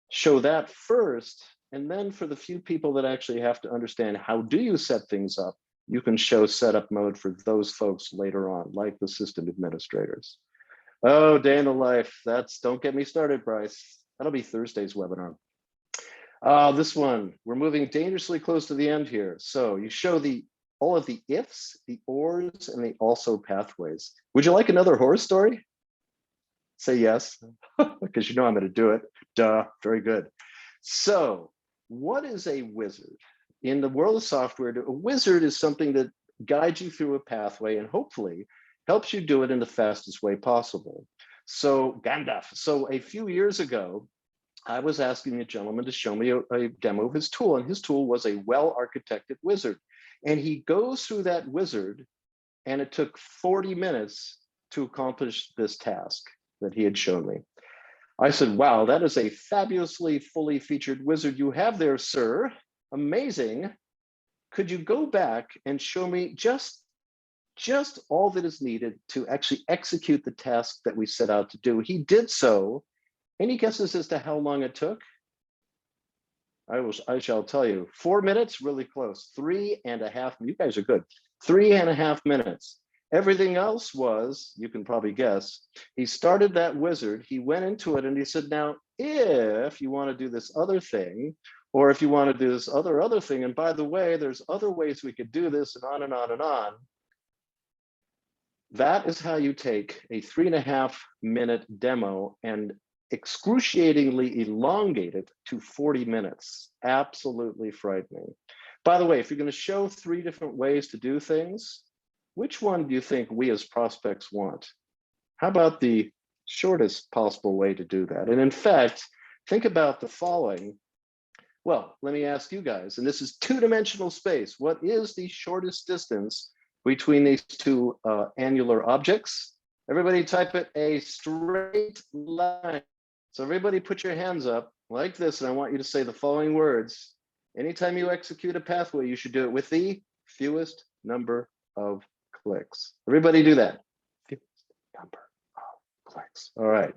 Show that first. And then for the few people that actually have to understand how do you set things up, you can show setup mode for those folks later on, like the system administrators. Oh, day in the life. Don't get me started, Bryce. That'll be Thursday's webinar. This one, we're moving dangerously close to the end here. So you show all of the ifs, the ors, and the also pathways. Would you like another horror story? Say yes, because you know I'm going to do it. Duh, very good. So what is a wizard? In the world of software, a wizard is something that guides you through a pathway and hopefully helps you do it in the fastest way possible. So Gandalf. So a few years ago, I was asking a gentleman to show me a demo of his tool, and his tool was a well-architected wizard. And he goes through that wizard, and it took 40 minutes to accomplish this task that he had shown me. I said, wow, that is a fabulously fully featured wizard you have there, sir. Amazing. Could you go back and show me just all that is needed to actually execute the task that we set out to do? He did so. Any guesses as to how long it took? I shall tell you. 4 minutes, really close. 3.5. You guys are good. 3.5 minutes. Everything else was, you can probably guess, he started that wizard, he went into it and he said, now, if you want to do this other thing, or if you want to do this other thing, and by the way, there's other ways we could do this, and on and on and on. That is how you take a 3.5 minute demo and excruciatingly elongate it to 40 minutes. Absolutely frightening. By the way, if you're going to show 3 different ways to do things, which one do you think we as prospects want? How about the shortest possible way to do that? And in fact, think about the following. Well, let me ask you guys, and this is 2-dimensional space. What is the shortest distance between these 2 annular objects? Everybody type it, a straight line. So everybody put your hands up like this, and I want you to say the following words. Anytime you execute a pathway, you should do it with the fewest number of clicks. Everybody do that. Fewest number of clicks. All right.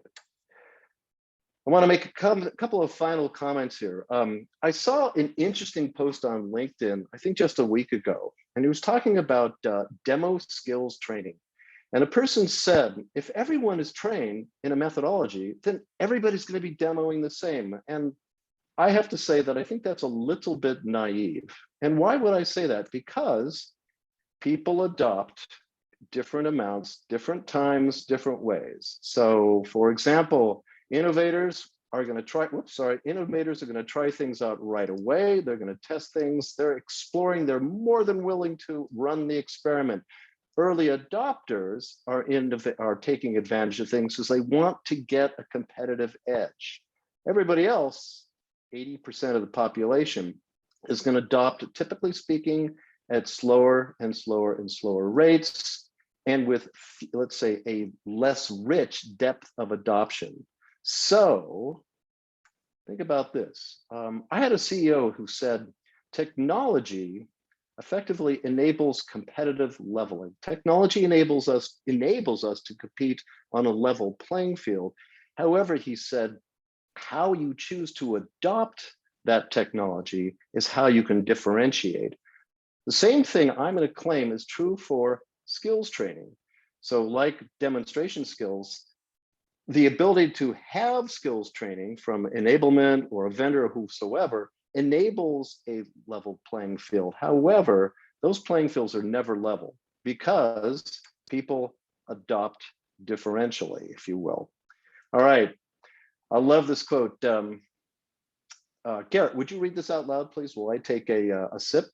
I want to make a couple of final comments here. I saw an interesting post on LinkedIn, I think just a week ago, and he was talking about demo skills training. And a person said, if everyone is trained in a methodology, then everybody's going to be demoing the same. And I have to say that I think that's a little bit naive. And why would I say that? Because people adopt different amounts, different times, different ways. So for example, innovators are going to try things out right away. They're going to test things. They're exploring. They're more than willing to run the experiment. Early adopters are taking advantage of things because they want to get a competitive edge. Everybody else, 80% of the population, is going to adopt, typically speaking, at slower and slower and slower rates, and with, let's say, a less rich depth of adoption. So think about this. I had a CEO who said technology effectively enables competitive leveling. Technology enables us to compete on a level playing field. However, he said, how you choose to adopt that technology is how you can differentiate. The same thing I'm going to claim is true for skills training. So like demonstration skills, the ability to have skills training from enablement or a vendor or whosoever enables a level playing field. However, those playing fields are never level because people adopt differentially, if you will. All right, I love this quote. Garrett, would you read this out loud, please? Will I take a sip?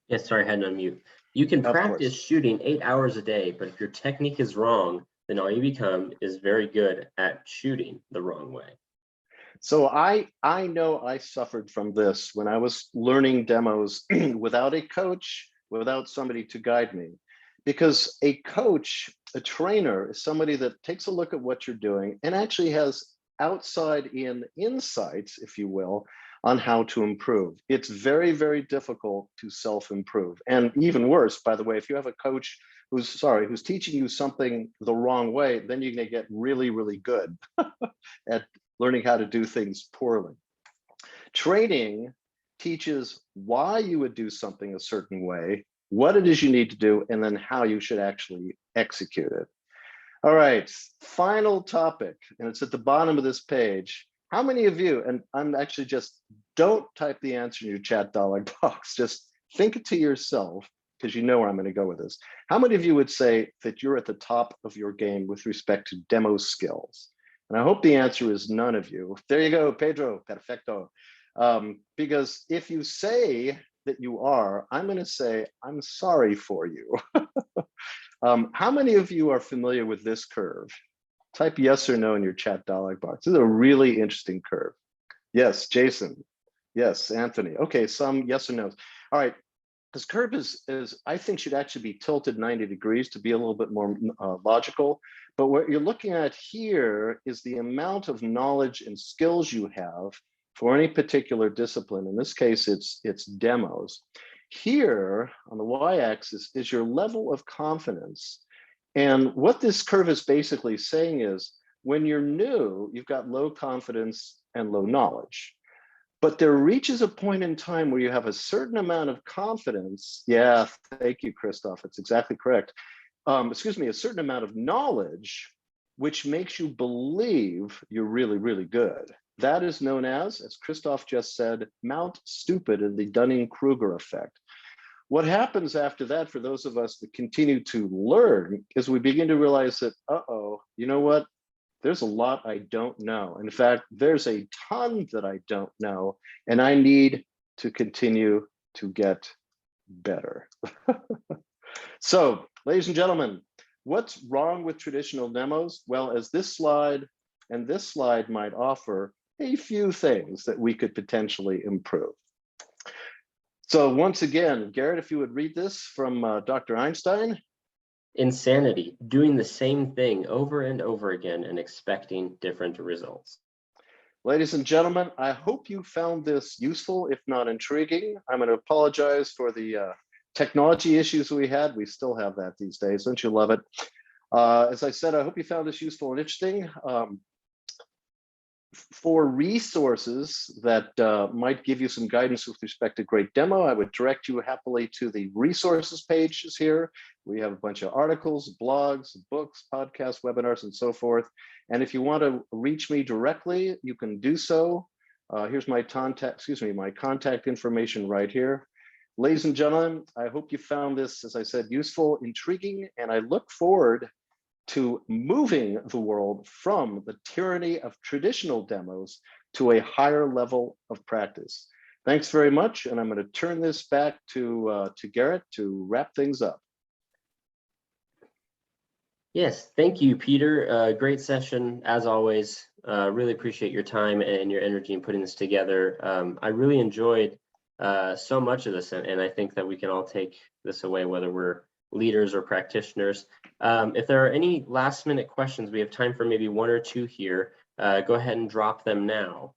Yes, sorry, I had to unmute. You can practice shooting 8 hours a day, but if your technique is wrong, then all you become is very good at shooting the wrong way. So I know I suffered from this when I was learning demos without a coach, without somebody to guide me. Because a coach, a trainer, is somebody that takes a look at what you're doing and actually has outside-in insights, if you will, on how to improve. It's very, very difficult to self-improve. And even worse, by the way, if you have a coach who's teaching you something the wrong way, then you're going to get really, really good at learning how to do things poorly. Training teaches why you would do something a certain way, what it is you need to do, and then how you should actually execute it. All right, final topic, and it's at the bottom of this page. How many of you, and I'm actually just, don't type the answer in your chat dialog box, just think it to yourself, because you know where I'm going to go with this. How many of you would say that you're at the top of your game with respect to demo skills? And I hope the answer is none of you. There you go, Pedro, perfecto. Because if you say that you are, I'm going to say, I'm sorry for you. How many of you are familiar with this curve? Type yes or no in your chat dialog box. This is a really interesting curve. Yes, Jason. Yes, Anthony. Okay, some yes or no's. All right. This curve is I think should actually be tilted 90 degrees to be a little bit more logical. But what you're looking at here is the amount of knowledge and skills you have for any particular discipline. In this case, it's demos. Here on the y-axis is your level of confidence. And what this curve is basically saying is when you're new, you've got low confidence and low knowledge. But there reaches a point in time where you have a certain amount of confidence. Yeah, thank you, Christoph. It's exactly correct. Excuse me, a certain amount of knowledge, which makes you believe you're really, really good. That is known as Christoph just said, Mount Stupid and the Dunning-Kruger effect. What happens after that for those of us that continue to learn is we begin to realize that, uh-oh, you know what? There's a lot I don't know. In fact, there's a ton that I don't know, and I need to continue to get better. So, ladies and gentlemen, what's wrong with traditional demos? Well, as this slide and this slide might offer, a few things that we could potentially improve. So once again, Garrett, if you would read this from Dr. Einstein. Insanity, doing the same thing over and over again and expecting different results. Ladies and gentlemen, I hope you found this useful, if not intriguing. I'm going to apologize for the technology issues we had. We still have that these days. Don't you love it? As I said, I hope you found this useful and interesting. For resources that might give you some guidance with respect to Great Demo, I would direct you happily to the resources pages here. We have a bunch of articles, blogs, books, podcasts, webinars, and so forth. And if you want to reach me directly, you can do so. Here's my contact information right here. Ladies and gentlemen, I hope you found this, as I said, useful, intriguing, and I look forward to moving the world from the tyranny of traditional demos to a higher level of practice. Thanks very much, and I'm going to turn this back to Garrett to wrap things up. Yes, thank you, Peter. Great session, as always. Really appreciate your time and your energy in putting this together. I really enjoyed so much of this, and I think that we can all take this away, whether we're leaders or practitioners. If there are any last minute questions, we have time for maybe one or two here. Go ahead and drop them now.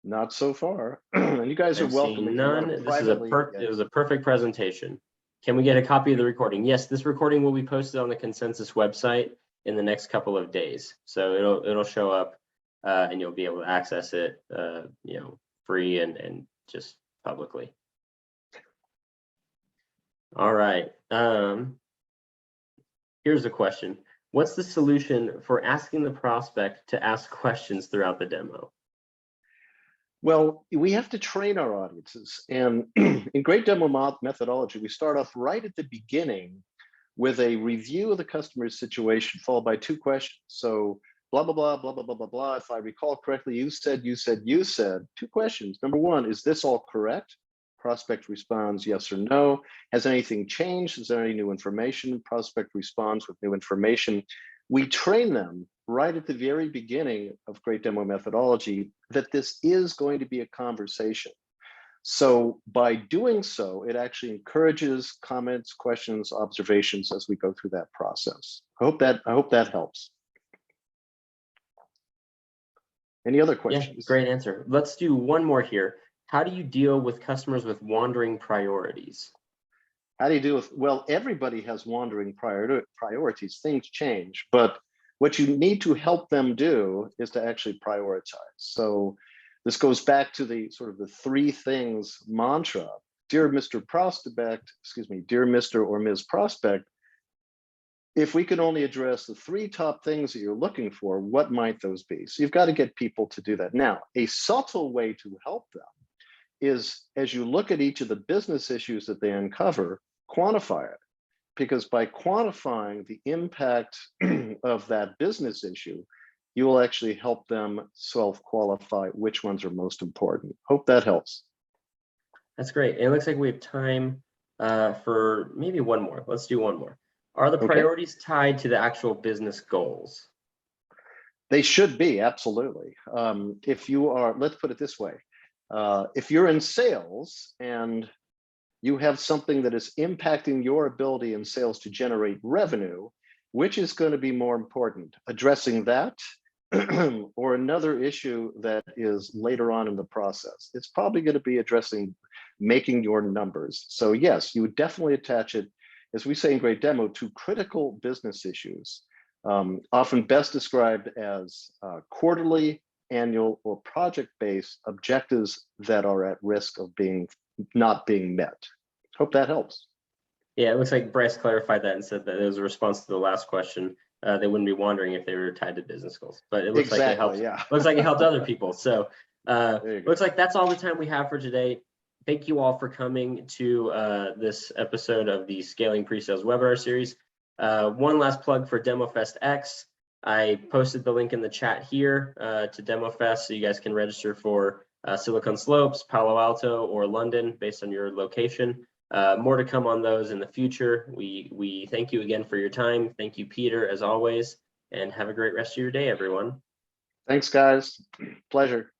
Not so far. And you guys are welcome. None. It was a perfect presentation. Can we get a copy of the recording? Yes, this recording will be posted on the Consensus website in the next couple of days. So it'll show up and you'll be able to access it, free and just publicly. All right. Here's a question. What's the solution for asking the prospect to ask questions throughout the demo? Well, we have to train our audiences. And in Great Demo methodology, we start off right at the beginning with a review of the customer's situation, followed by two questions. So blah, blah, blah, blah, blah, blah, blah, blah. If I recall correctly, you said, two questions. Number one, is this all correct? Prospect responds yes or no. Has anything changed? Is there any new information? Prospect responds with new information. We train them right at the very beginning of Great Demo methodology that this is going to be a conversation. So by doing so, it actually encourages comments, questions, observations as we go through that process. I hope that helps. Any other questions? Yeah, great answer. Let's do one more here. How do you deal with customers with wandering priorities? How do you deal with, well, everybody has wandering priorities, things change, but what you need to help them do is to actually prioritize. So this goes back to the sort of the three things mantra. Dear Mr. Prospect, dear Mr. or Ms. Prospect, if we can only address the three top things that you're looking for, what might those be? So you've got to get people to do that. Now, a subtle way to help them is, as you look at each of the business issues that they uncover, quantify it. Because by quantifying the impact of that business issue, you will actually help them self-qualify which ones are most important. Hope that helps. That's great. It looks like we have time for maybe one more. Let's do one more. Are the priorities tied to the actual business goals? They should be, absolutely. If you are, let's put it this way. If you're in sales and you have something that is impacting your ability in sales to generate revenue, which is going to be more important, addressing that or another issue that is later on in the process? It's probably going to be addressing making your numbers. So yes, you would definitely attach it, as we say in Great Demo, to critical business issues, often best described as quarterly, annual, or project-based objectives that are at risk of not being met. Hope that helps. Yeah, it looks like Bryce clarified that and said that it was a response to the last question. They wouldn't be wondering if they were tied to business goals, but it looks like it helps. Yeah. Looks like it helped other people. So There you go. looks like that's all the time we have for today. Thank you all for coming to this episode of the Scaling Pre-Sales webinar series. One last plug for DemoFest X. I posted the link in the chat here to DemoFest, so you guys can register for Silicon Slopes, Palo Alto, or London based on your location. More to come on those in the future. We thank you again for your time. Thank you, Peter, as always, and have a great rest of your day, everyone. Thanks, guys. Pleasure.